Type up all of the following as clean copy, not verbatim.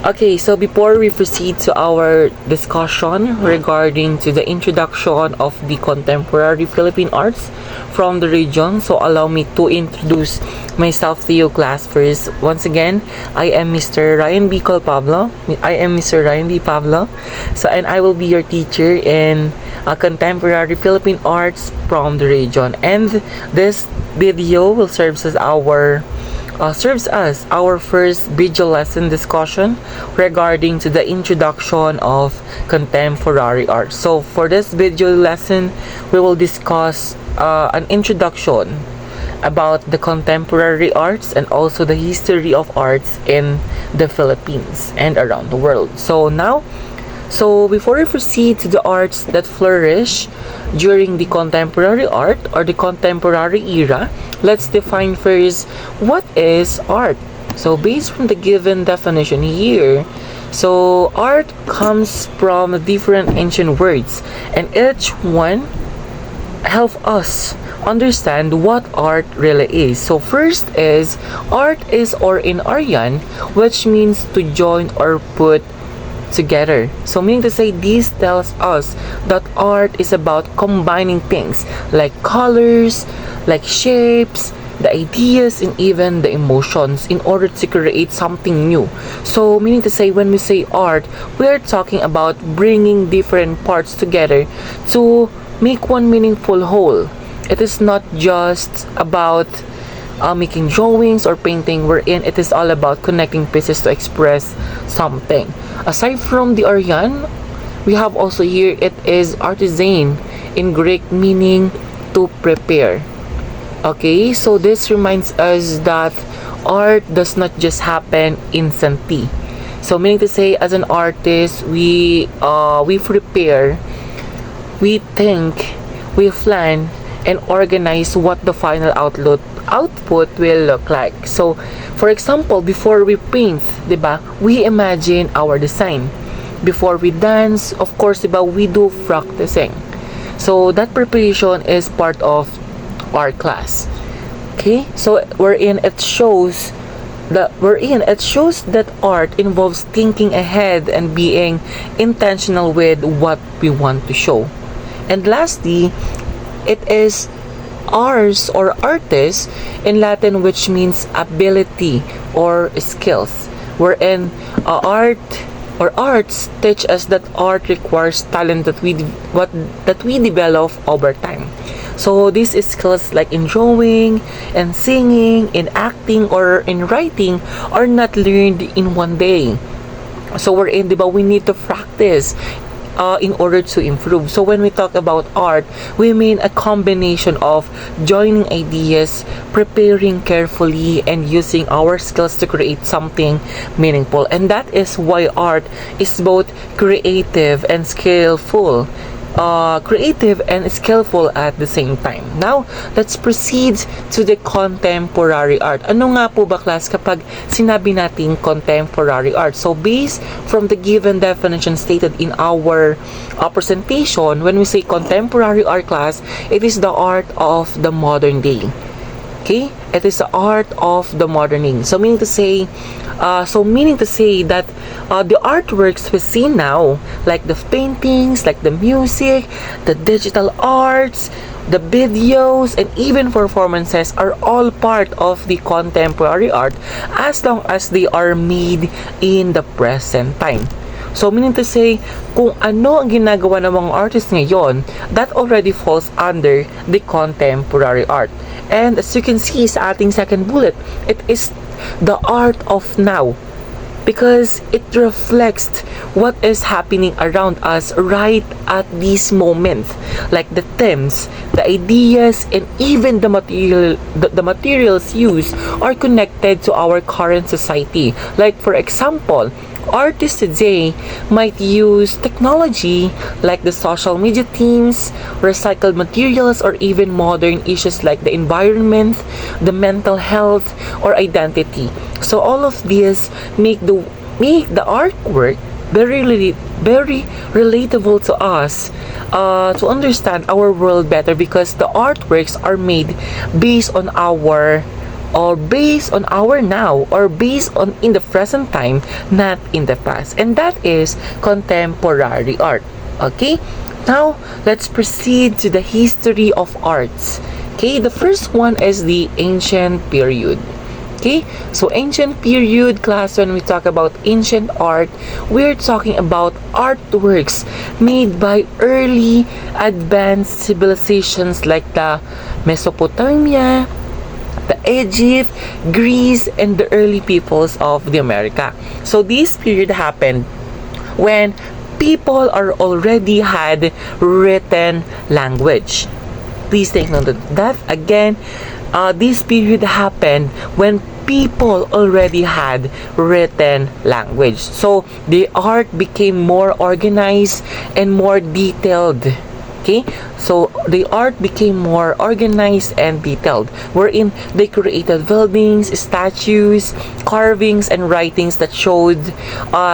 Okay, so before we proceed to our discussion regarding to the introduction of the contemporary Philippine arts from the region, so allow me to introduce myself to you class first. Once again, I am Mr. Ryan B. Pablo. I am Mr. Ryan B. Pablo. So, and I will be your teacher in contemporary Philippine arts from the region. And this video will serves as our first video lesson discussion regarding to the introduction of contemporary art. So for this video lesson, we will discuss an introduction about the contemporary arts and also the history of arts in the Philippines and around the world. So before we proceed to the arts that flourish during the contemporary art or the contemporary era, let's define first what is art. So based from the given definition here, so art comes from different ancient words and each one help us understand what art really is. So first is art is or in Aryan, which means to join or put together. So meaning to say this tells us that art is about combining things like colors, like shapes, the ideas and even the emotions in order to create something new. So meaning to say when we say art, we are talking about bringing different parts together to make one meaningful whole. It is not just about making drawings or painting wherein it is all about connecting pieces to express something. Aside from the Aryan, we have also here it is artisan in Greek meaning to prepare. Okay, so this reminds us that art does not just happen instantly. So meaning to say as an artist, we prepare, we think, we plan and organize what the final output will look like. So, for example, before we paint, diba, we imagine our design. Before we dance, of course, diba, we do practicing. So, that preparation is part of our class. Okay? So, wherein it shows that art involves thinking ahead and being intentional with what we want to show. And lastly, it is ars or artis in Latin, which means ability or skills, wherein art or arts teach us that art requires talent that we develop over time. So these skills like in drawing and singing, in acting or in writing are not learned in one day. So wherein, diba, we need to practice in order to improve. So when we talk about art, we mean a combination of joining ideas, preparing carefully, and using our skills to create something meaningful. And that is why art is both creative and skillful. Creative and skillful at the same time. Now, let's proceed to the contemporary art. Ano nga po ba class kapag sinabi nating contemporary art? So, based from the given definition stated in our presentation, when we say contemporary art class, it is the art of the modern day. Okay? It is the art of the modern day. So, meaning to say that the artworks we see now, like the paintings, like the music, the digital arts, the videos, and even performances are all part of the contemporary art as long as they are made in the present time. So, meaning to say, kung ano ang ginagawa ng mga artists ngayon, that already falls under the contemporary art. And as you can see sa ating second bullet, it is the art of now because it reflects what is happening around us right at this moment, like the themes, the ideas, and even the materials used are connected to our current society. Like for example, artists today might use technology like the social media themes, recycled materials, or even modern issues like the environment, the mental health, or identity. So all of these make the artwork very relatable to us, to understand our world better because the artworks are made based on our or based on our now, or based on in the present time, not in the past. And that is contemporary art. Okay? Now, let's proceed to the history of arts. Okay, the first one is the ancient period. Okay, so ancient period class, when we talk about ancient art, we're talking about artworks made by early advanced civilizations like the Mesopotamia, the Egypt, Greece, and the early peoples of the America. So this period happened when people are already had written language. Please take note of that. Again, this period happened when people already had written language. So the art became more organized and more detailed. Okay, so the art became more organized and detailed, wherein they created buildings, statues, carvings, and writings that showed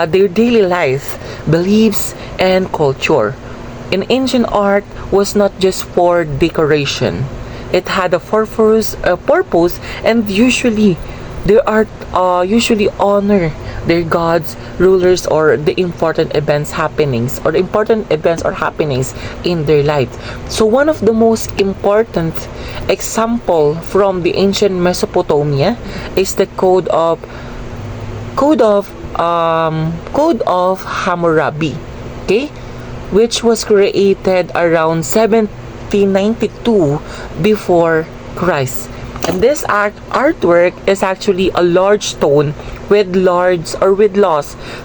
their daily life, beliefs, and culture. In ancient art was not just for decoration. It had a purpose, and usually the art usually honor their gods, rulers, or the important events or happenings in their life. So one of the most important example from the ancient Mesopotamia is the Code of Hammurabi. Okay, which was created around 1792 before Christ. And this artwork is actually a large stone with laws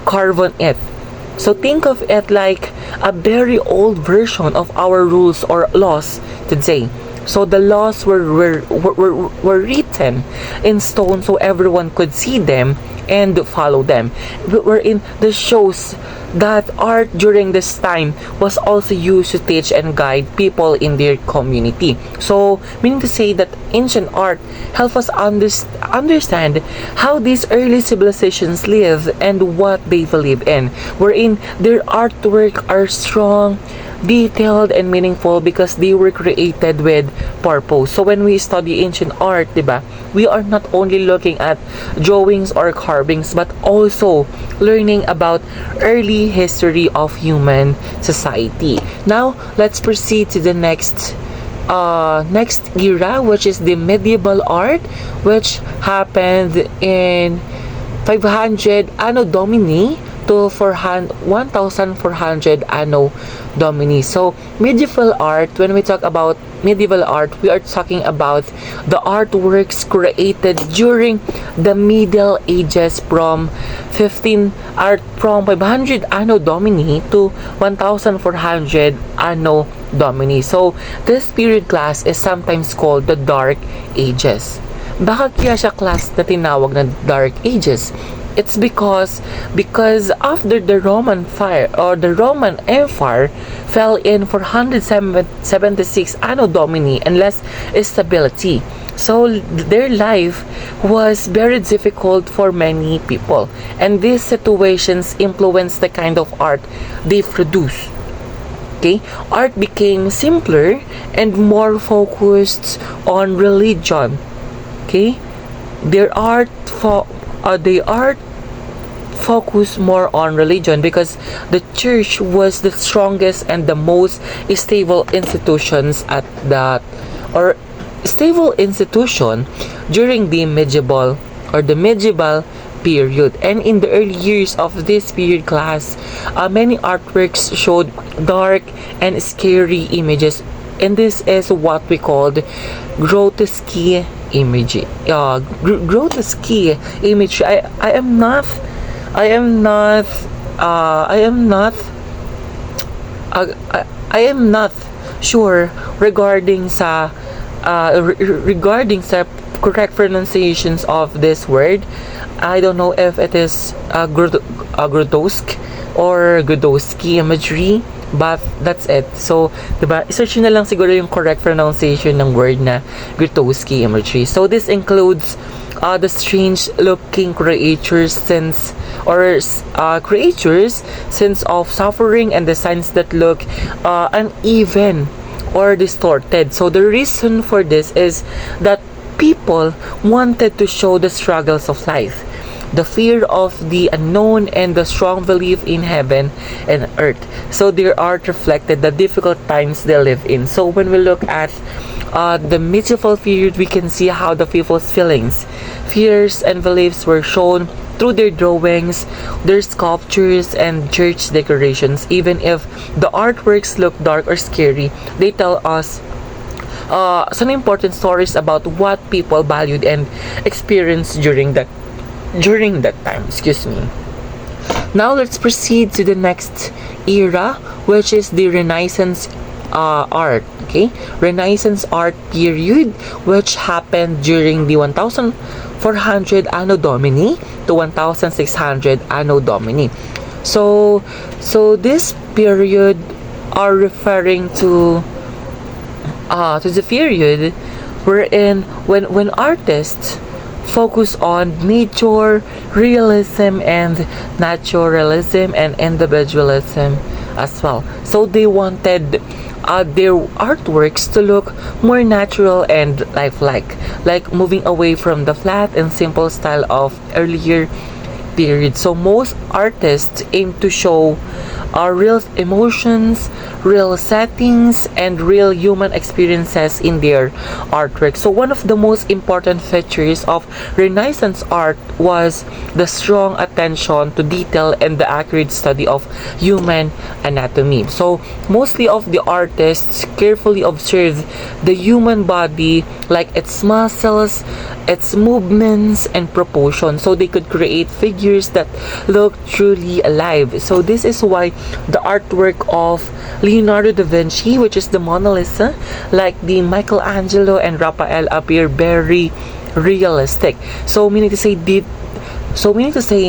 carved on it. So think of it like a very old version of our rules or laws today. So the laws were written in stone so everyone could see them and follow them. Wherein this shows that art during this time was also used to teach and guide people in their community. So, meaning to say that ancient art help us understand how these early civilizations live and what they believe in. Wherein their artwork are strong, detailed, and meaningful because they were created with purpose. So when we study ancient art, diba, we are not only looking at drawings or carvings, but also learning about early history of human society. Now, let's proceed to the next era, which is the medieval art, which happened in 500 Anno Domini to 1400 Anno Domini. So medieval art, when we talk about medieval art, we are talking about the artworks created during the Middle Ages from 500 Anno Domini to 1400 Anno Domini. So this period class is sometimes called the Dark Ages. Bakit kaya siya class na tinawag na Dark Ages? It's because after the Roman fire or the Roman Empire fell in 476 Anno Domini and less stability. So their life was very difficult for many people, and these situations influenced the kind of art they produce. Okay, art became simpler and more focused on religion. Okay, their art focus more on religion because the church was the strongest and the most stable institutions at that or stable institution during the medieval period. And in the early years of this period class, many artworks showed dark and scary images, and this is what we called grotesque image. Grotesque image. I am not sure regarding sa correct pronunciations of this word. I don't know if it is grotesque or grotesque imagery, but that's it. So, diba, search na lang siguro yung correct pronunciation ng word na grotesque imagery. So, this includes the strange looking creatures sense of suffering and the signs that look uneven or distorted. So the reason for this is that people wanted to show the struggles of life, the fear of the unknown, and the strong belief in heaven and earth. So their art reflected the difficult times they live in. So when we look at the medieval period, we can see how the people's feelings, fears, and beliefs were shown through their drawings, their sculptures, and church decorations. Even if the artworks look dark or scary, they tell us some important stories about what people valued and experienced during that time. Excuse me. Now let's proceed to the next era, which is the Renaissance art. Okay, Renaissance art period, which happened during the 1400 Anno Domini to 1600 Anno Domini. So this period are referring to the period wherein when artists focus on nature, realism, and naturalism, and individualism as well. So they wanted their artworks to look more natural and lifelike, like moving away from the flat and simple style of earlier period. So most artists aim to show real emotions, real settings, and real human experiences in their artwork. So one of the most important features of Renaissance art was the strong attention to detail and the accurate study of human anatomy. So mostly of the artists carefully observed the human body, like its muscles, its movements, and proportion, so they could create figures that look truly alive. So this is why the artwork of Leonardo da Vinci, which is the Mona Lisa, like the Michelangelo and Raphael, appear very realistic. So meaning to say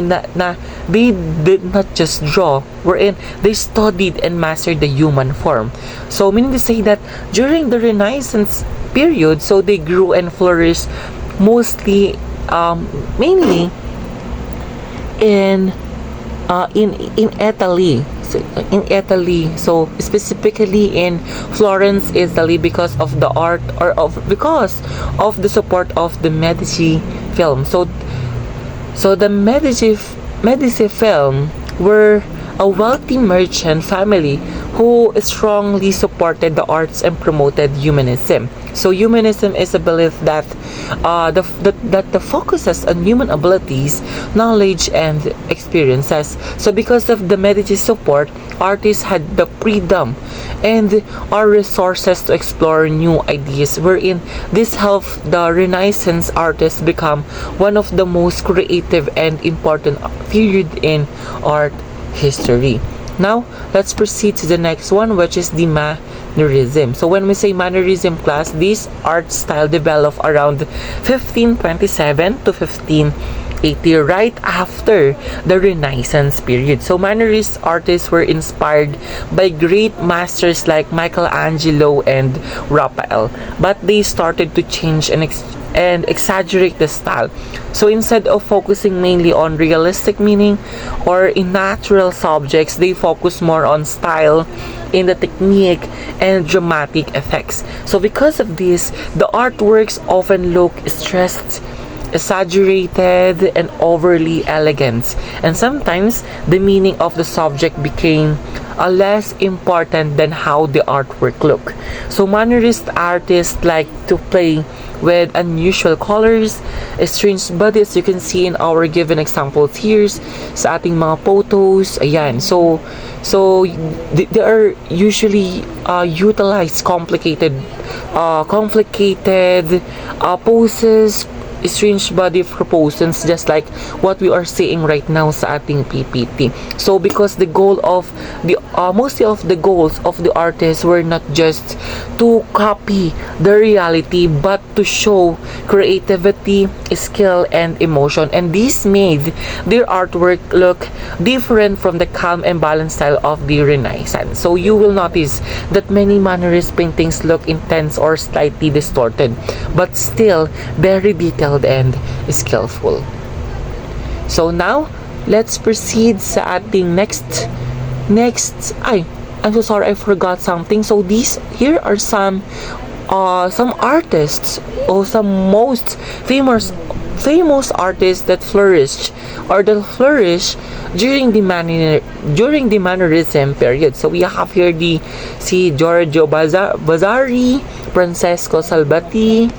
na they did not just draw, wherein they studied and mastered the human form. So meaning to say that during the Renaissance period, so they grew and flourished mostly mainly in Italy. So specifically in Florence, Italy, because of the art because of the support of the Medici film. So the Medici film were a wealthy merchant family who strongly supported the arts and promoted humanism. So humanism is a belief that the focuses on human abilities, knowledge, and experiences. So because of the Medici support, artists had the freedom and our resources to explore new ideas, wherein this helped the Renaissance artists become one of the most creative and important period in art history. Now, let's proceed to the next one, which is the Mannerism. So when we say Mannerism class, this art style developed around 1527 to 1580, right after the Renaissance period. So Mannerist artists were inspired by great masters like Michelangelo and Raphael, but they started to change and exaggerate the style. So instead of focusing mainly on realistic meaning or in natural subjects, they focus more on style, in the technique, and dramatic effects. So because of this, the artworks often look stressed, exaggerated, and overly elegant, and sometimes the meaning of the subject became less important than how the artwork looked. So Mannerist artists like to play with unusual colors, strange bodies. You can see in our given examples here sa ating mga photos. Ayan. So they are usually utilize complicated poses, strange body proportions, just like what we are seeing right now sa ating PPT. So because the goal of the mostly of the goals of the artists were not just to copy the reality, but to show creativity, skill, and emotion, and this made their artwork look different from the calm and balanced style of the Renaissance. So you will notice that many Mannerist paintings look intense or slightly distorted, but still very detailed and skillful. So now, let's proceed sa ating next. I'm so sorry, I forgot something. So here are some some artists or some most famous artists that flourished during during the Mannerism period. So we have here the si Giorgio Vasari, Francesco Salviati,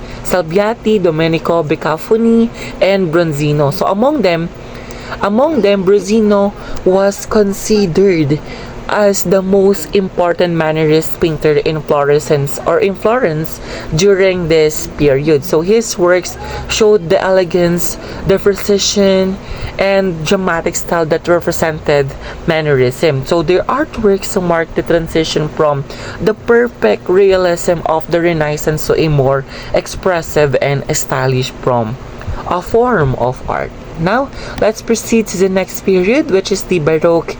Domenico Beccafumi, and Bronzino. So among them, Bronzino was considered as the most important Mannerist painter in Florence during this period. So his works showed the elegance, the precision, and dramatic style that represented Mannerism. So their artworks marked the transition from the perfect realism of the Renaissance to a more expressive and stylish from a form of art. Now, let's proceed to the next period, which is the Baroque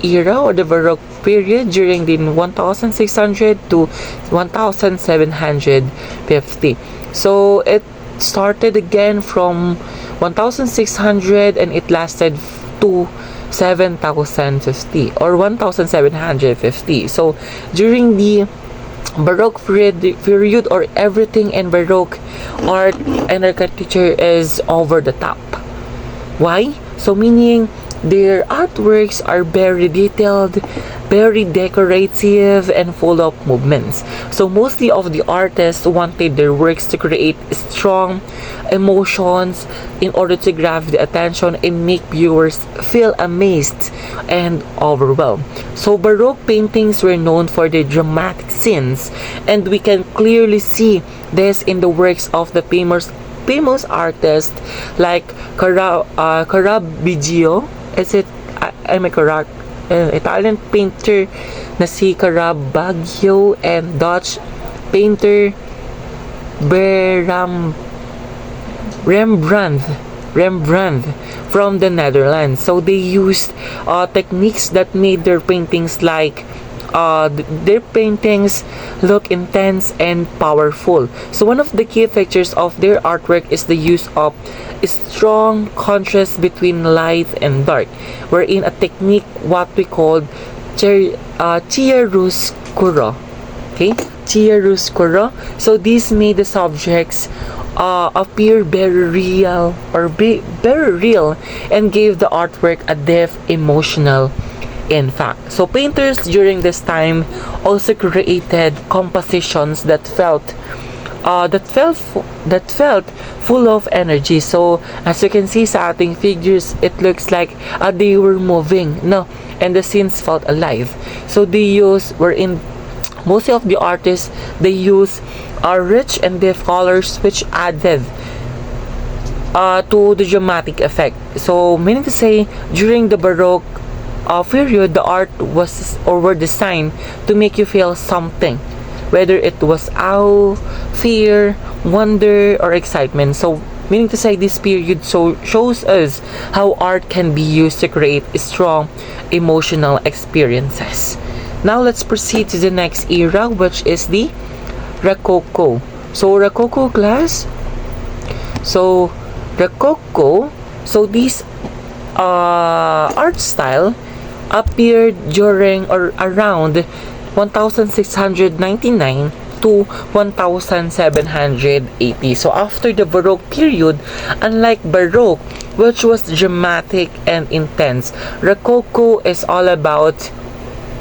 era or the Baroque period during the 1600 to 1750. So it started again from 1600 and it lasted to 7050 or 1750. So during the Baroque period or everything in Baroque art and architecture is over the top. Why? So meaning their artworks are very detailed, very decorative, and full of movements. So mostly of the artists wanted their works to create strong emotions in order to grab the attention and make viewers feel amazed and overwhelmed. So Baroque paintings were known for their dramatic scenes, and we can clearly see this in the works of the famous artists like Caravaggio. Is it, am I correct? Italian painter na si Caravaggio and Dutch painter Rembrandt from the Netherlands. So they used techniques that made their paintings look intense and powerful. So one of the key features of their artwork is the use of a strong contrast between light and dark, wherein a technique what we call chiaroscuro. Okay, chiaroscuro. So this made the subjects appear very real very real and gave the artwork a depth emotional impact. So painters during this time also created compositions that felt full of energy. So as you can see sa ating figures, it looks like they were moving, no, and the scenes felt alive. So most of the artists, they use rich and deep colors which added to the dramatic effect. So meaning to say, during the Baroque period, the art were designed to make you feel something, whether it was awe, fear, wonder, or excitement. So meaning to say, this period shows us how art can be used to create strong emotional experiences. Now let's proceed to the next era, which is the Rococo. So Rococo class. So Rococo. So this art style appeared during or around 1699 to 1780. So after the Baroque period, unlike Baroque, which was dramatic and intense, Rococo is all about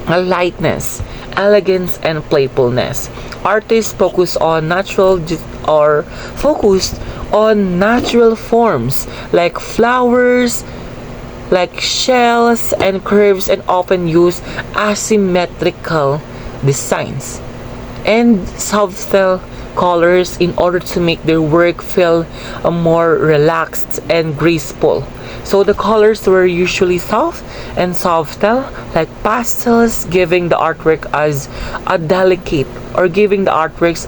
lightness, elegance, and playfulness. Artists focused on natural forms like flowers, like shells and curves, and often use asymmetrical designs and subtle colors in order to make their work feel more relaxed and graceful. So the colors were usually soft and subtle, like pastels, giving the artworks a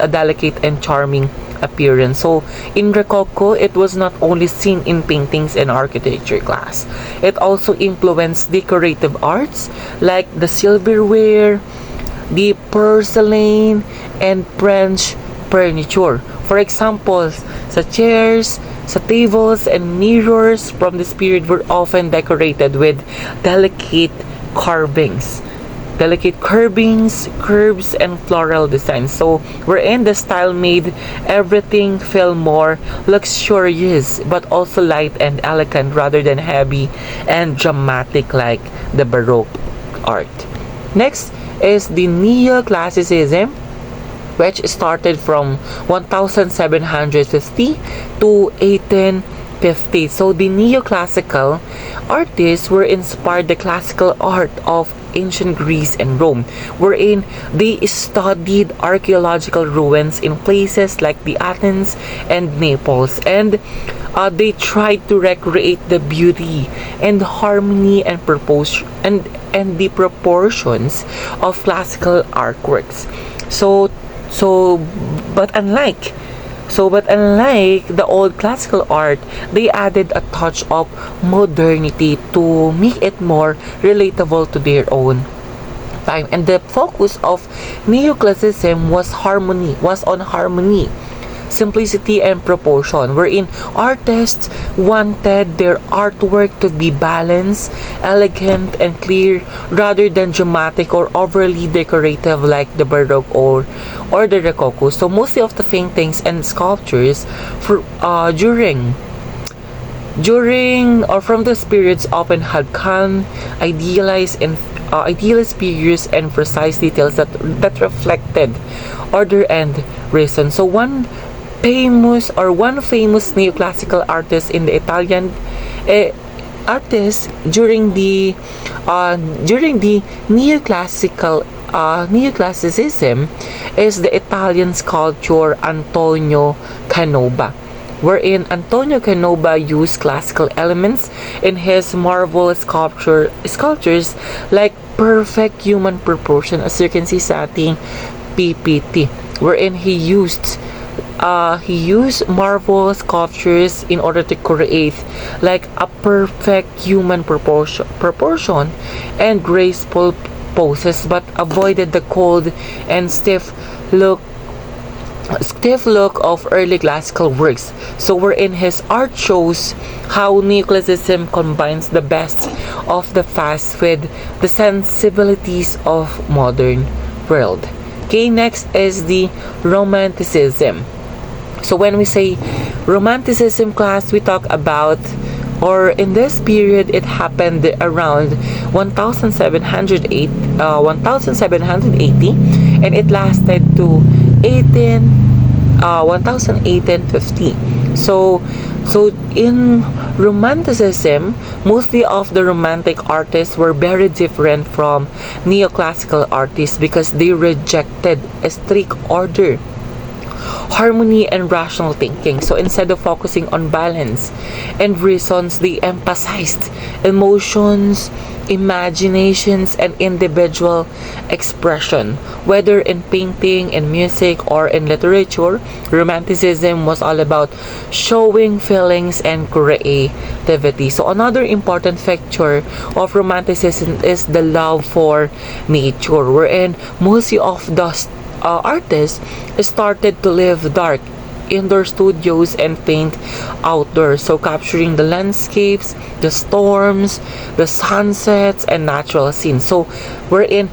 delicate and charming appearance. So in Rococo, it was not only seen in paintings and architecture class. It also influenced decorative arts like the silverware, the porcelain, and French furniture. For example, sa chairs, sa tables, and mirrors from this period were often decorated with delicate carvings. delicate curves, and floral designs. So wherein the style made everything feel more luxurious, but also light and elegant rather than heavy and dramatic like the Baroque art. Next is the Neoclassicism, which started from 1750 to 1850. So the neoclassical artists were inspired the classical art of ancient Greece and Rome, wherein they studied archaeological ruins in places like the Athens and Naples, and they tried to recreate the beauty and harmony and the proportions of classical artworks. So but unlike the old classical art, they added a touch of modernity to make it more relatable to their own time. And the focus of neoclassicism was on harmony, simplicity, and proportion, wherein artists wanted their artwork to be balanced, elegant, and clear rather than dramatic or overly decorative like the Baroque or the Rococo. So mostly of the paintings and sculptures during or from the periods often had calm, idealist figures and precise details that reflected order and reason. So one famous neoclassical artist in the Italian artist during the neoclassicism is the Italian sculptor Antonio Canova, wherein Antonio Canova used classical elements in his marvelous sculptures like perfect human proportion, as you can see sa ating PPT, wherein he used marble sculptures in order to create like a perfect human proportion and graceful poses, but avoided the cold and stiff look of early classical works. So wherein his art shows how neoclassicism combines the best of the past with the sensibilities of modern world. Okay, next is the Romanticism. So when we say Romanticism class, we talk about, or in this period, it happened around 1780, and it lasted to 1850. So in Romanticism, mostly of the Romantic artists were very different from neoclassical artists because they rejected a strict order, harmony, and rational thinking. So instead of focusing on balance and reasons, they emphasized emotions, imaginations, and individual expression. Whether in painting, in music, or in literature, Romanticism was all about showing feelings and creativity. So another important factor of Romanticism is the love for nature, wherein most of the artists started to live dark indoor studios and paint outdoors, so capturing the landscapes, the storms, the sunsets, and natural scenes. So during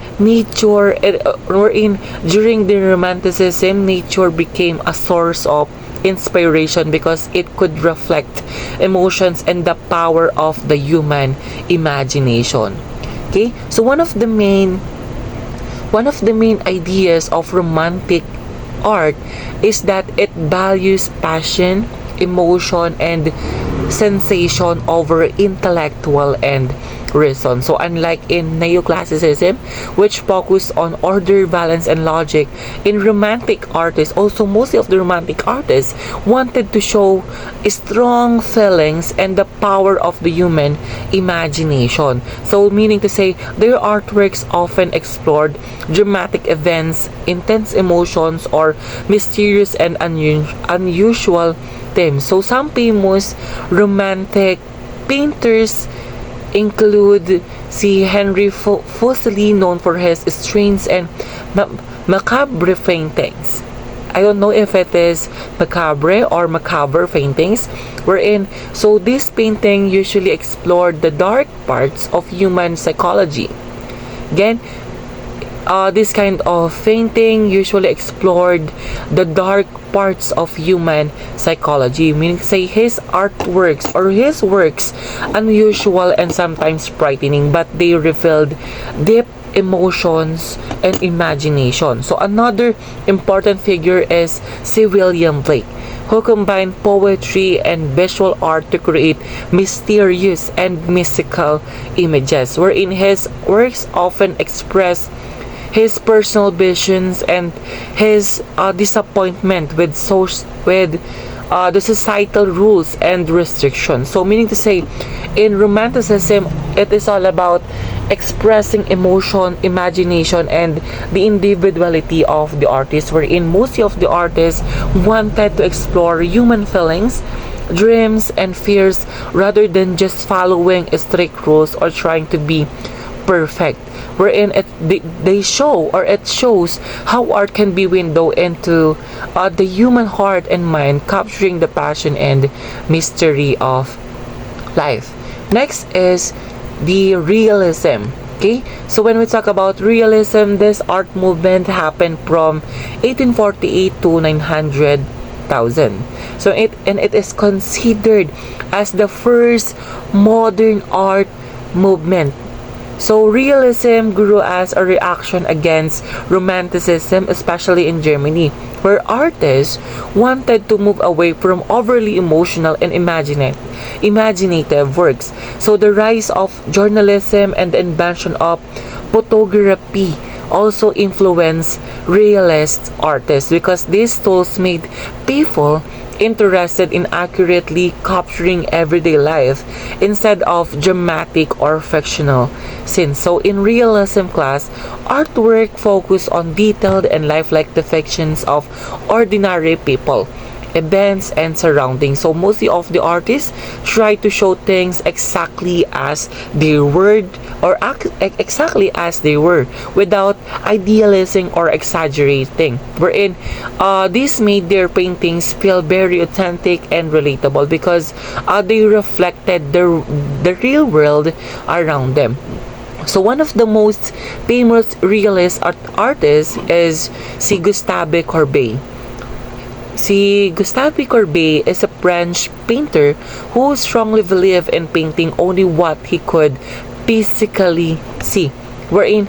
the Romanticism, nature became a source of inspiration because it could reflect emotions and the power of the human imagination. Okay, so one of the main ideas of romantic art is that it values passion, emotion, and sensation over intellectual and reason. So unlike in neoclassicism, which focused on order, balance, and logic, in romantic artists, also most of the romantic artists wanted to show strong feelings and the power of the human imagination. So meaning to say, their artworks often explored dramatic events, intense emotions, or mysterious and unusual themes. So some famous romantic painters include si Henry Fuseli, known for his strange and macabre paintings. I don't know if it is macabre or macabre paintings, wherein so this painting usually explored the dark parts of human psychology. Again, This kind of painting usually explored the dark parts of human psychology, meaning say his artworks or his works unusual and sometimes frightening, but they revealed deep emotions and imagination. So another important figure is si William Blake, who combined poetry and visual art to create mysterious and mystical images, wherein his works often express his personal visions and his disappointment with the societal rules and restrictions. So meaning to say, in Romanticism, it is all about expressing emotion, imagination, and the individuality of the artist, wherein most of the artists wanted to explore human feelings, dreams, and fears rather than just following strict rules or trying to be perfect, wherein they show or it shows how art can be window into the human heart and mind, capturing the passion and mystery of life. Next is the realism. Okay, so when we talk about realism, this art movement happened from 1848 to 900,000. So it is considered as the first modern art movement. So realism grew as a reaction against romanticism, especially in Germany, where artists wanted to move away from overly emotional and imaginative works. So the rise of journalism and the invention of photography also influenced realist artists, because these tools made people interested in accurately capturing everyday life instead of dramatic or fictional scenes. So in realism class, artwork focused on detailed and lifelike depictions of ordinary people, events, and surroundings. So mostly of the artists try to show things exactly as they were exactly as they were without idealizing or exaggerating, wherein this made their paintings feel very authentic and relatable, because they reflected the real world around them. So one of the most famous realist artists is si Gustave Courbet. Si Gustave Courbet is a French painter who strongly believed in painting only what he could physically see, wherein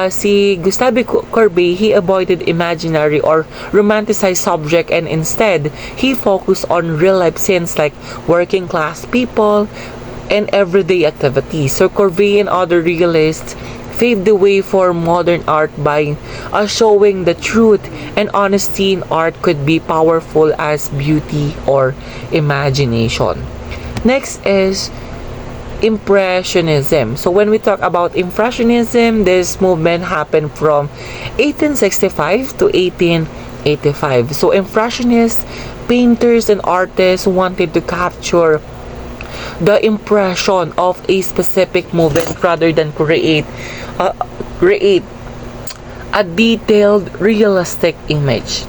si Gustave Courbet, he avoided imaginary or romanticized subject, and instead he focused on real life scenes like working class people and everyday activities. So Courbet and other realists paved the way for modern art by showing the truth and honesty in art could be powerful as beauty or imagination. Next is Impressionism. So when we talk about Impressionism, this movement happened from 1865 to 1885. So Impressionist painters and artists wanted to capture the impression of a specific movement rather than create a detailed, realistic image,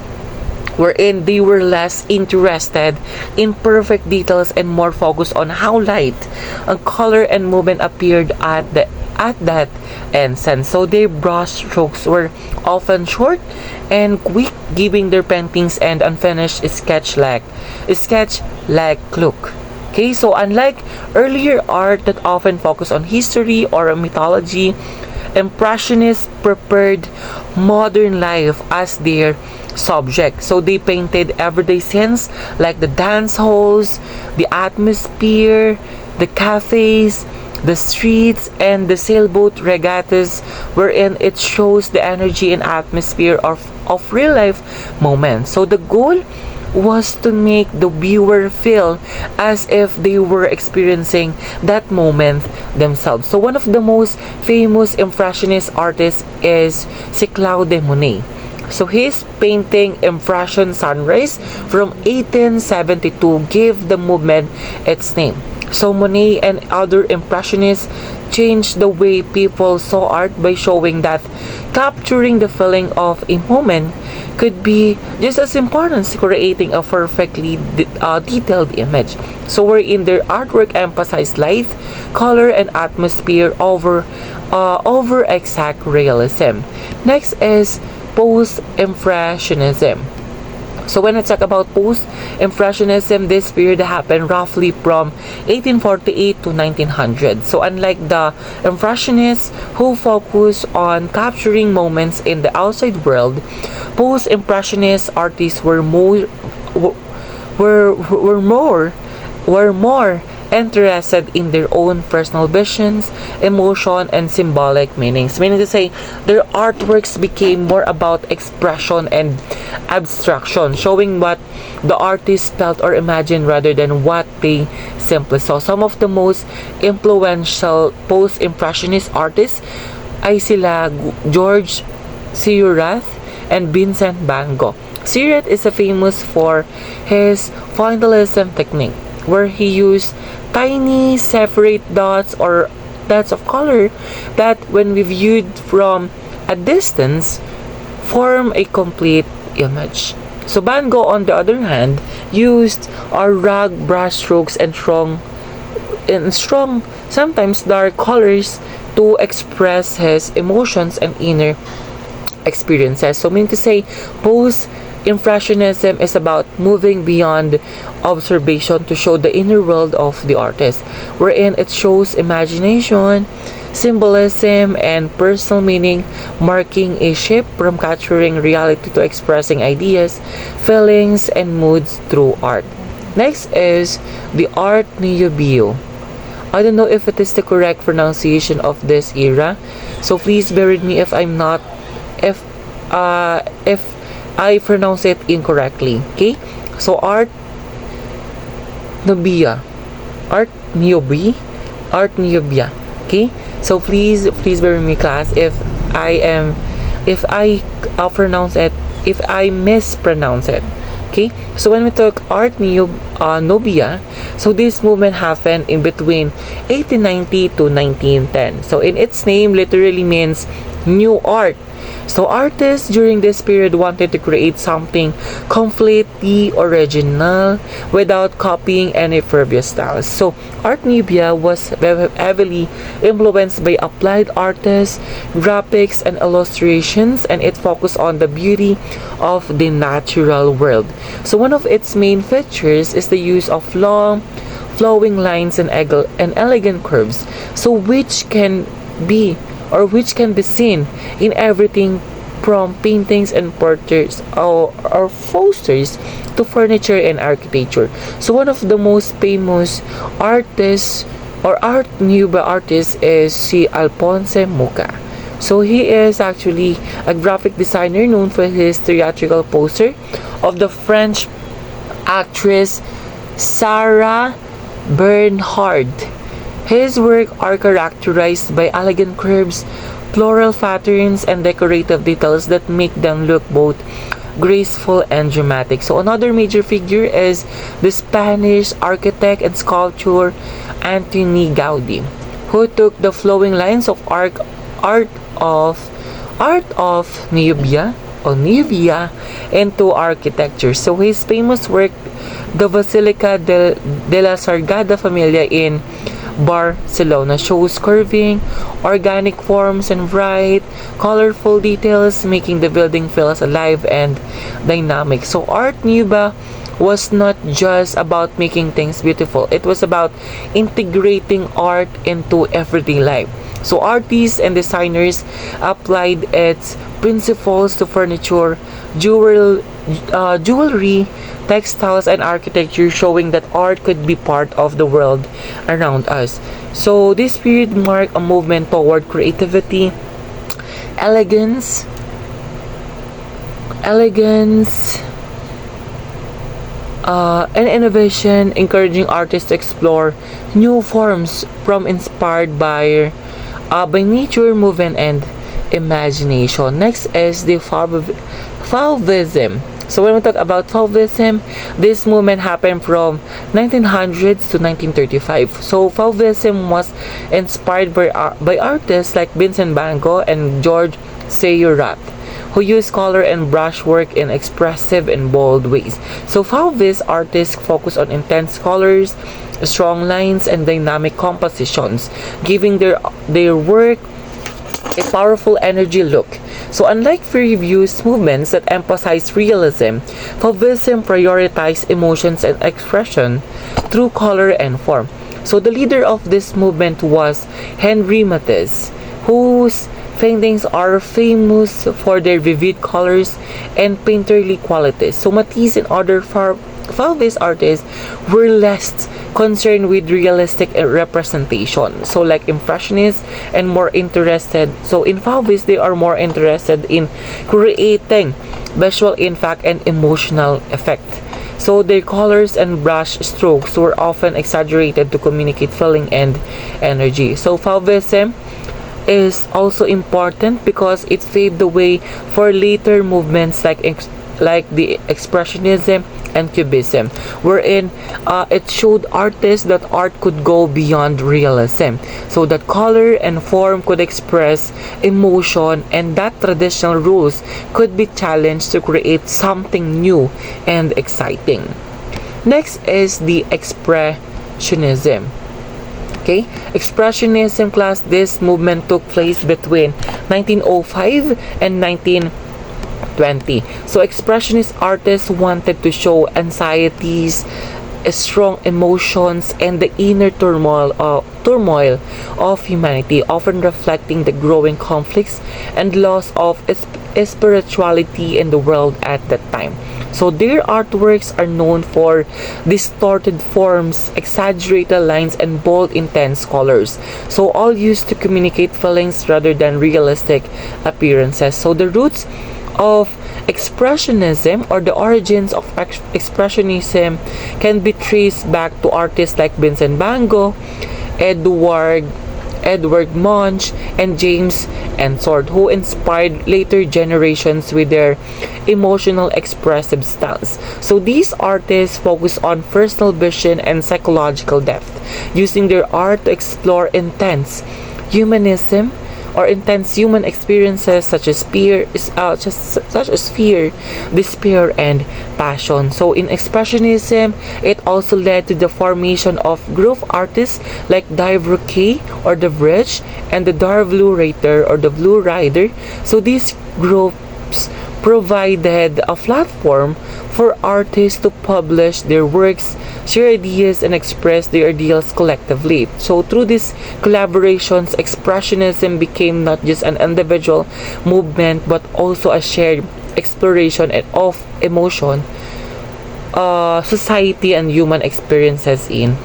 wherein they were less interested in perfect details and more focused on how light and color and movement appeared at that instance. So their brush strokes were often short and quick, giving their paintings an unfinished sketch-like look. Okay, so unlike earlier art that often focused on history or mythology, Impressionists prepared modern life as their subject. So they painted everyday scenes like the dance halls, the atmosphere, the cafes, the streets, and the sailboat regattas, wherein it shows the energy and atmosphere of real life moments. So the goal was to make the viewer feel as if they were experiencing that moment themselves. So one of the most famous Impressionist artists is si Claude Monet. So his painting Impression Sunrise from 1872 gave the movement its name. So Monet and other Impressionists changed the way people saw art by showing that capturing the feeling of a moment could be just as important as creating a perfectly detailed image. So wherein their artwork emphasized light, color, and atmosphere over exact realism. Next is post-impressionism. So when I talk about post-impressionism, this period happened roughly from 1848 to 1900. So unlike the impressionists who focus on capturing moments in the outside world, post-impressionist artists were more interested in their own personal visions, emotion, and symbolic meanings. Meaning to say, their artworks became more about expression and abstraction, showing what the artist felt or imagined rather than what they simply saw. Some of the most influential post-impressionist artists ay sila George Seurat and Vincent Van Gogh. Seurat is famous for his pointillism technique, where he used tiny separate dots or dots of color that when we viewed from a distance form a complete image. So Van Gogh, on the other hand, used our rugged brushstrokes and strong, sometimes dark colors to express his emotions and inner experiences. So meaning to say, post Impressionism is about moving beyond observation to show the inner world of the artist, wherein it shows imagination, symbolism, and personal meaning, marking a shift from capturing reality to expressing ideas, feelings, and moods through art. Next is the Art Nouveau. I don't know if it is the correct pronunciation of this era, so please bear with me if if I pronounce it incorrectly. Okay? So Art Nouveau. Art Nouveau. Art Nouveau. Okay? So please bear with me, class, if I pronounce it, if I mispronounce it. Okay? So when we talk Art Nouveau, so this movement happened in between 1890 to 1910. So in its name literally means new art. So artists during this period wanted to create something completely original without copying any previous styles. So Art Nouveau was heavily influenced by applied artists, graphics, and illustrations, and it focused on the beauty of the natural world. So one of its main features is the use of long, flowing lines and elegant curves, so which can be seen in everything from paintings and portraits or posters to furniture and architecture. So one of the most famous artists or Art Nouveau artists is si Alphonse Mucha. So he is actually a graphic designer known for his theatrical poster of the French actress Sarah Bernhardt. His work are characterized by elegant curves, floral patterns, and decorative details that make them look both graceful and dramatic. So another major figure is the Spanish architect and sculptor Antoni Gaudí, who took the flowing lines of art of Nouveau into architecture. So his famous work, the Basilica de la Sagrada Familia in Barcelona, shows curving, organic forms, and bright, colorful details, making the building feel alive and dynamic. So Art Nouveau was not just about making things beautiful, it was about integrating art into everyday life. So artists and designers applied its principles to furniture, jewelry, textiles, and architecture, showing that art could be part of the world around us. So this period marked a movement toward creativity, elegance, and innovation, encouraging artists to explore new forms from inspired by nature, movement, and imagination. Next is the Fauvism. So when we talk about Fauvism, this movement happened from 1900s to 1935. So Fauvism was inspired by artists like Vincent van Gogh and George Seurat, who used color and brushwork in expressive and bold ways. So Fauvist artists focus on intense colors, strong lines, and dynamic compositions, giving their work a powerful energy look. So unlike previous movements that emphasize realism, Fauvism prioritized emotions and expression through color and form. So the leader of this movement was Henri Matisse, whose paintings are famous for their vivid colors and painterly qualities. So Matisse and other Fauvist artists were less concerned with realistic representation. So like Impressionists and more interested. So in Fauvist, they are more interested in creating visual impact and emotional effect. So their colors and brush strokes were often exaggerated to communicate feeling and energy. So Fauvism is also important because it paved the way for later movements like the Expressionism and Cubism, wherein it showed artists that art could go beyond realism, so that color and form could express emotion, and that traditional rules could be challenged to create something new and exciting. Next is the Expressionism. Okay, Expressionism class, this movement took place between 1905 and 1920. So Expressionist artists wanted to show anxieties, strong emotions, and the inner turmoil of humanity, often reflecting the growing conflicts and loss of spirituality in the world at that time. So their artworks are known for distorted forms, exaggerated lines, and bold, intense colors. So all used to communicate feelings rather than realistic appearances. So the roots of Expressionism, or the origins of Expressionism, can be traced back to artists like Vincent van Gogh, Edward Munch, and James Ensor, who inspired later generations with their emotional expressive styles. So these artists focus on personal vision and psychological depth, using their art to explore intense human experiences such as fear, despair, and passion. So in Expressionism, it also led to the formation of group artists like Dave Roquet or The Bridge and the Dark Blue Rider or the Blue Rider. So these groups provided a platform for artists to publish their works, share ideas, and express their ideals collectively. So through these collaborations, Expressionism became not just an individual movement but also a shared exploration of emotion, society, and human experiences in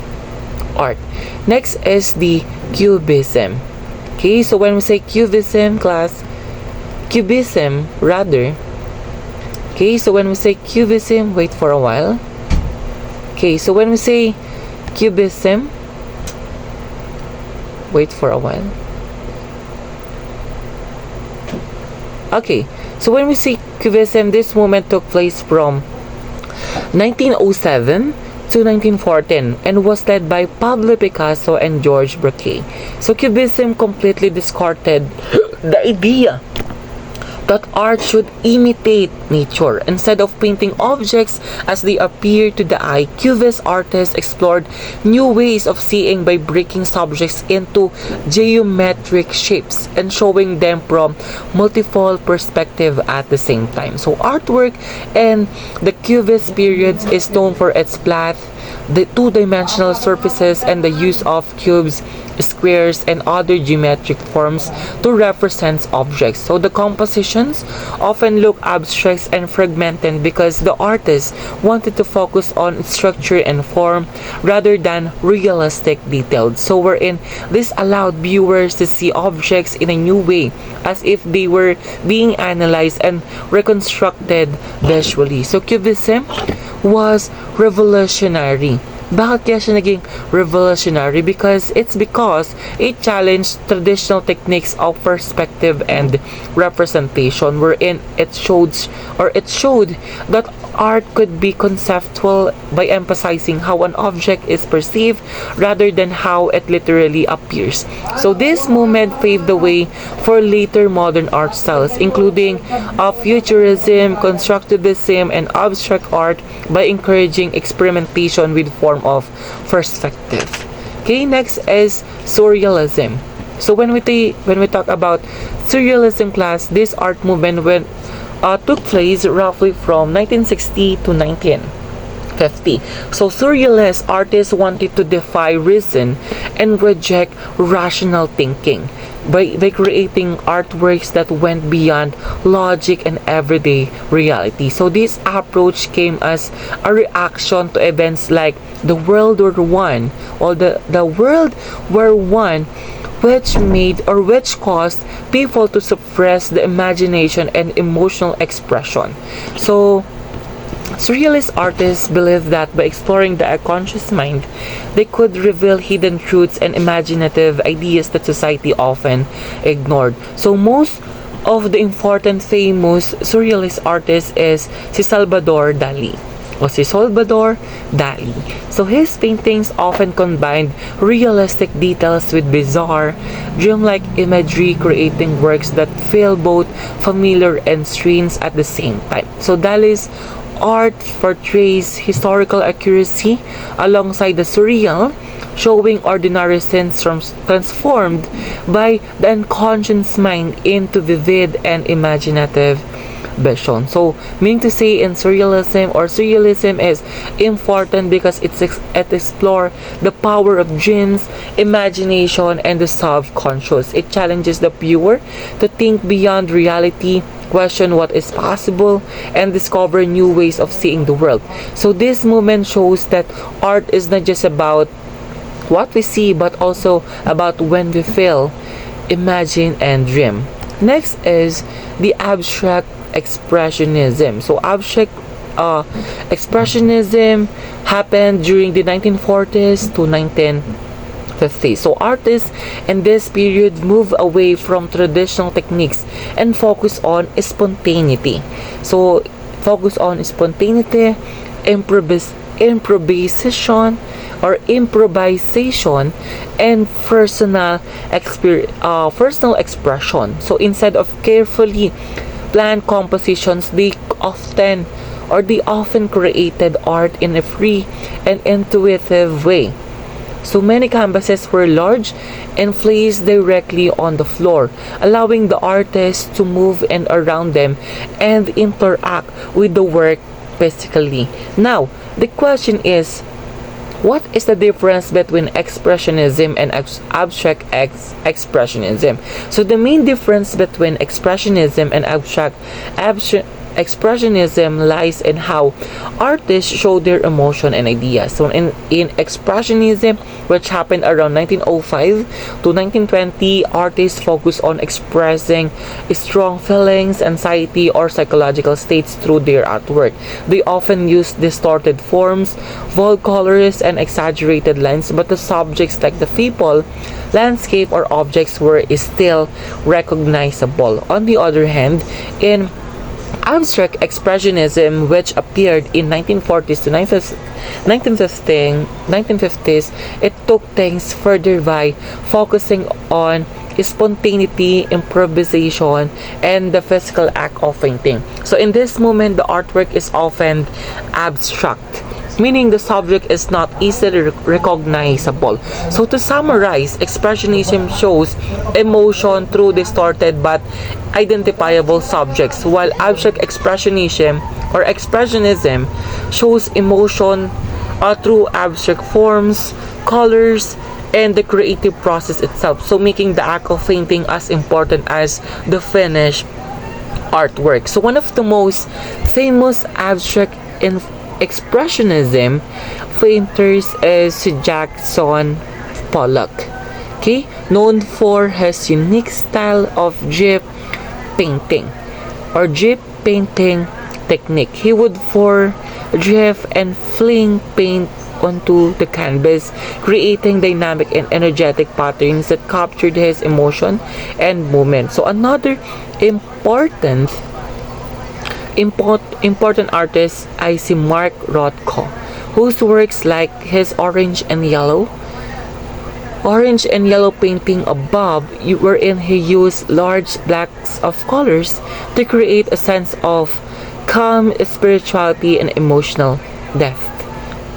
art. Next is the Cubism. Okay, so when we say Cubism class, Okay, so when we say Cubism, wait for a while. Okay, so when we say Cubism, wait for a while. Okay, so when we say Cubism, this movement took place from 1907 to 1914 and was led by Pablo Picasso and George Braque. So Cubism completely discarded the idea that art should imitate nature. Instead of painting objects as they appear to the eye, Cubist artists explored new ways of seeing by breaking subjects into geometric shapes and showing them from multiple perspectives at the same time. So artwork in the Cubist periods is known for its flat, the two-dimensional surfaces and the use of cubes, squares, and other geometric forms to represent objects. So the compositions often look abstract and fragmented because the artist wanted to focus on structure and form rather than realistic details. So wherein this allowed viewers to see objects in a new way, as if they were being analyzed and reconstructed visually. So Cubism was revolutionary Bakit kaya siya naging revolutionary? Because it challenged traditional techniques of perspective and representation, wherein it showed that art could be conceptual by emphasizing how an object is perceived rather than how it literally appears. So this movement paved the way for later modern art styles, including futurism, constructivism, and abstract art, by encouraging experimentation with form of perspective. Okay, next is surrealism. So when we talk about surrealism class, this art movement took place roughly from 1960 to 1950. So surrealist artists wanted to defy reason and reject rational thinking by creating artworks that went beyond logic and everyday reality. So this approach came as a reaction to events like the World War One, or the World War One, which caused people to suppress the imagination and emotional expression. So surrealist artists believed that by exploring the unconscious mind, they could reveal hidden truths and imaginative ideas that society often ignored. So most of the important famous surrealist artist is si Salvador Dali. So his paintings often combined realistic details with bizarre, dreamlike imagery, creating works that feel both familiar and strange at the same time. So Dali's art portrays historical accuracy alongside the surreal, showing ordinary scenes transformed by the unconscious mind into vivid and imaginative vision. So, meaning to say, in surrealism is important because it explores the power of dreams, imagination, and the subconscious. It challenges the viewer to think beyond reality, question what is possible, and discover new ways of seeing the world. So this movement shows that art is not just about what we see, but also about when we feel, imagine, and dream. Next is the abstract expressionism. So abstract expressionism happened during the 1940s to 1950s. So artists in this period move away from traditional techniques and focus on spontaneity. So focus on spontaneity, improvisation, and personal expression. So instead of carefully planned compositions, they often created art in a free and intuitive way. So many canvases were large and placed directly on the floor, allowing the artist to move and around them and interact with the work physically. Now, the question is, what is the difference between expressionism and abstract expressionism? So the main difference between expressionism and abstract expressionism lies in how artists show their emotion and ideas. So in expressionism, which happened around 1905 to 1920, artists focus on expressing strong feelings, anxiety, or psychological states through their artwork. They often use distorted forms, bold colors, and exaggerated lines, but the subjects like the people, landscape, or objects were still recognizable. On the other hand, in abstract expressionism, which appeared in 1940s to 1950s, it took things further by focusing on spontaneity, improvisation, and the physical act of painting. So in this moment, the artwork is often abstract, meaning the subject is not easily recognizable. So to summarize, expressionism shows emotion through distorted but identifiable subjects, while abstract expressionism shows emotion through abstract forms, colors, and the creative process itself, so making the act of painting as important as the finished artwork. So one of the most famous abstract expressionism painters is Jackson Pollock, okay, known for his unique style of drip painting or drip painting technique. He would pour, drift, and fling paint onto the canvas, creating dynamic and energetic patterns that captured his emotion and movement. So another important artist I see Mark Rothko, whose works like his orange and yellow painting above, wherein he used large blocks of colors to create a sense of calm, spirituality, and emotional depth.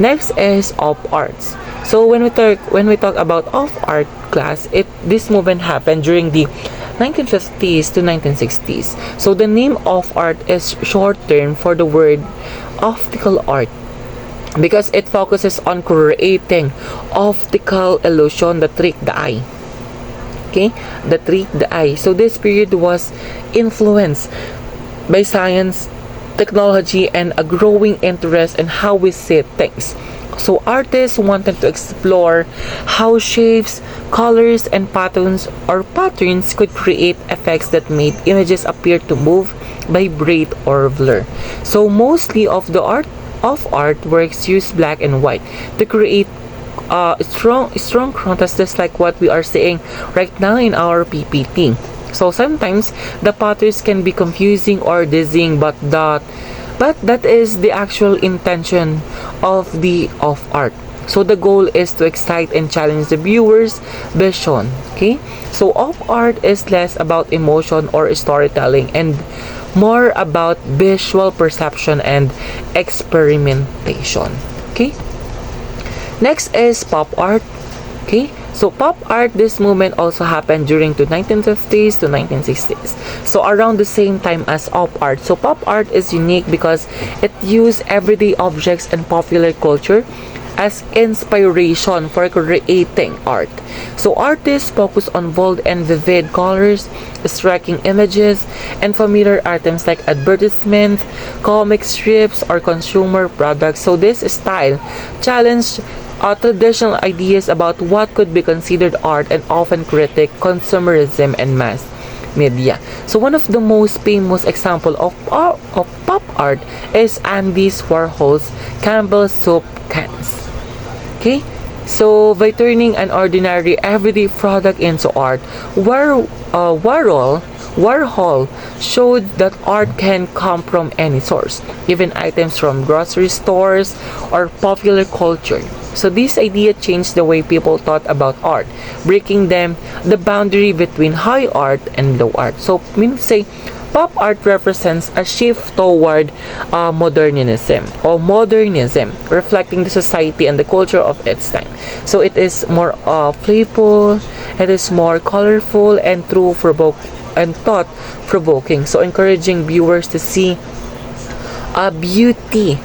Next is op arts. So when we talk about op art class, this movement happened during the 1950s to 1960s. So the name of art is short term for the word optical art, because it focuses on creating optical illusion that trick the eye. Okay, that trick the eye. So this period was influenced by science, technology, and a growing interest in how we see things. So artists wanted to explore how shapes, colors, and patterns could create effects that made images appear to move, vibrate, or blur. So mostly of the artworks use black and white to create strong contrast, just like what we are seeing right now in our PPT. So sometimes the patterns can be confusing or dizzying, but that is the actual intention of the art. So the goal is to excite and challenge the viewer's vision. Okay, so art is less about emotion or storytelling and more about visual perception and experimentation. Okay, next is pop art. Okay, so pop art, this movement also happened during the 1950s to 1960s. So around the same time as pop art. So pop art is unique because it used everyday objects and popular culture as inspiration for creating art. So artists focus on bold and vivid colors, striking images, and familiar items like advertisements, comic strips, or consumer products. So this style challenged traditional ideas about what could be considered art and often critique consumerism and mass media. So one of the most famous example of pop art is Andy Warhol's Campbell's soup cans. Okay, so by turning an ordinary everyday product into art, Warhol showed that art can come from any source, even items from grocery stores or popular culture. So this idea changed the way people thought about art, breaking the boundary between high art and low art. So meaning to say, pop art represents a shift toward modernism, reflecting the society and the culture of its time. So it is more playful, it is more colorful and thought-provoking. So encouraging viewers to see beauty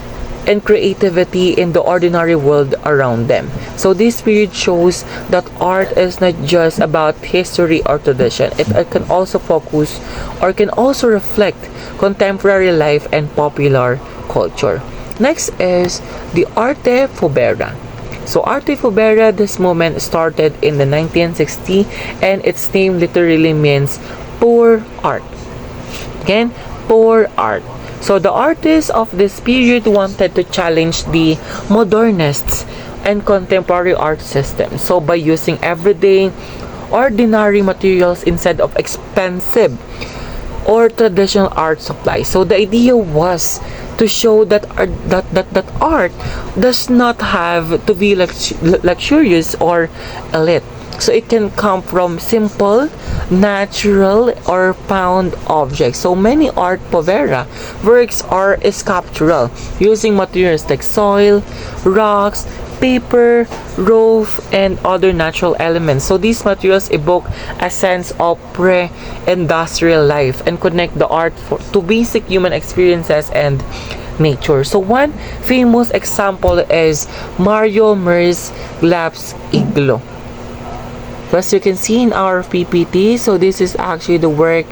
and creativity in the ordinary world around them. So this period shows that art is not just about history or tradition. It can also focus or can also reflect contemporary life and popular culture. Next is the Arte Povera. So Arte Povera, this movement started in the 1960s and its name literally means poor art. Again, poor art. So the artists of this period wanted to challenge the modernists and contemporary art system. So by using everyday, ordinary materials instead of expensive or traditional art supplies. So the idea was to show that art does not have to be luxurious or elite. So it can come from simple, natural, or found objects. So many art povera works are sculptural, using materials like soil, rocks, paper, roof, and other natural elements. So these materials evoke a sense of pre-industrial life and connect the art to basic human experiences and nature. So one famous example is Mario Mer's Glass Igloo. As you can see in our PPT, so this is actually the work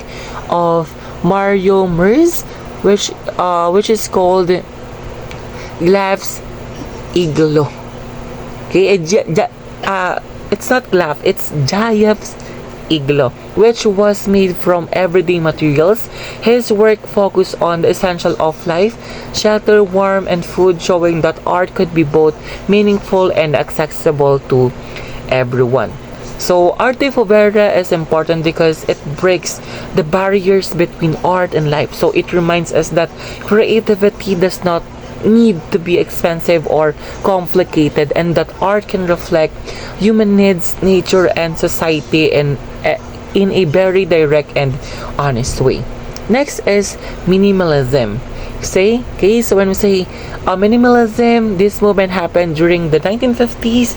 of Mario Merz, which is called Glass Igloo. Okay, it's not glass, it's Giant's igloo, which was made from everyday materials. His work focused on the essential of life, shelter, warmth, and food, showing that art could be both meaningful and accessible to everyone. So Arte Povera is important because it breaks the barriers between art and life. So it reminds us that creativity does not need to be expensive or complicated, and that art can reflect human needs, nature, and society in a very direct and honest way. Next is minimalism. So when we say minimalism, this movement happened during the 1950s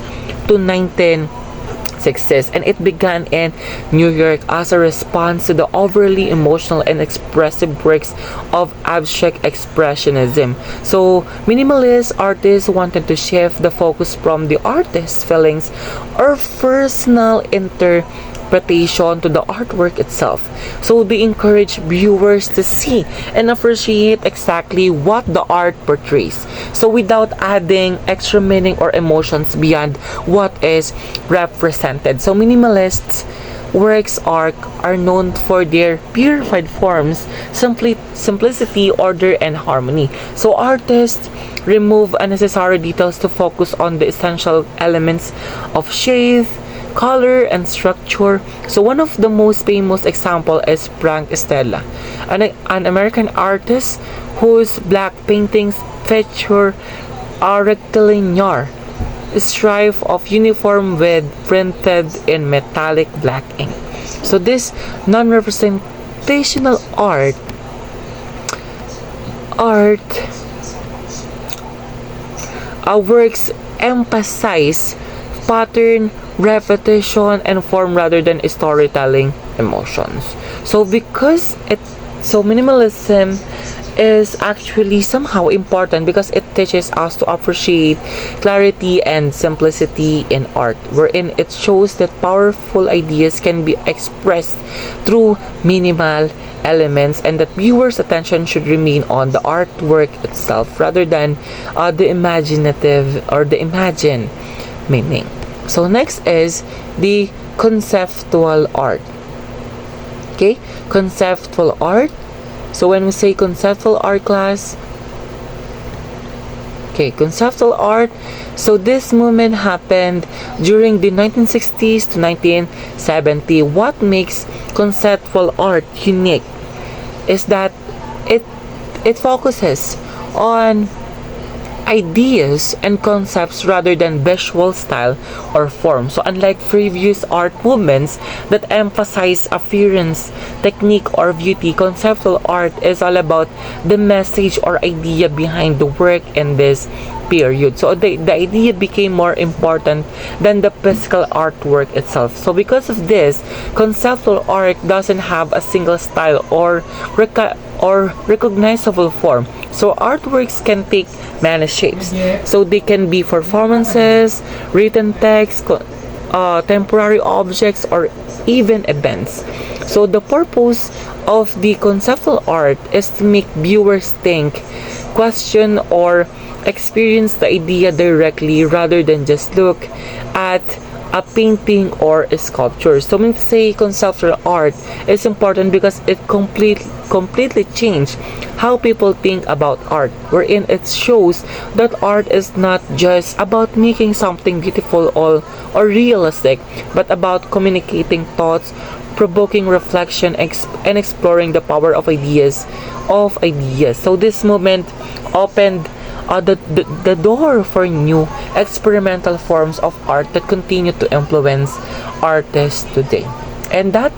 to 1960s, and it began in New York as a response to the overly emotional and expressive works of abstract expressionism. So minimalist artists wanted to shift the focus from the artist's feelings or personal interpretation to the artwork itself. So they encourage viewers to see and appreciate exactly what the art portrays. So without adding extra meaning or emotions beyond what is represented. So minimalists works are known for their purified forms, simplicity, order, and harmony. So artists remove unnecessary details to focus on the essential elements of shape, color, and structure. So one of the most famous example is Frank Stella, an American artist whose black paintings feature a rectilinear stripe of uniform with printed in metallic black ink. So this non-representational works emphasize pattern, repetition, and form rather than storytelling emotions. So minimalism is actually somehow important because it teaches us to appreciate clarity and simplicity in art, wherein it shows that powerful ideas can be expressed through minimal elements, and that viewers' attention should remain on the artwork itself rather than the imaginative or the imagined meaning. So next is the conceptual art. Conceptual art. So when we say conceptual art class, conceptual art. So this movement happened during the 1960s to 1970. What makes conceptual art unique is that it focuses on ideas and concepts rather than visual style or form. So unlike previous art movements that emphasize appearance, technique, or beauty, conceptual art is all about the message or idea behind the work in this period. So the idea became more important than the physical artwork itself. So because of this, conceptual art doesn't have a single style or recognizable form. So artworks can take many shapes. So they can be performances, written text, temporary objects, or even events. So the purpose of the conceptual art is to make viewers think, question, or experience the idea directly rather than just look at a painting or a sculpture. So when we say conceptual art is important because it completely changed how people think about art, wherein it shows that art is not just about making something beautiful or realistic, but about communicating thoughts, provoking reflection, and exploring the power of ideas. So this movement opened the door for new experimental forms of art that continue to influence artists today. And that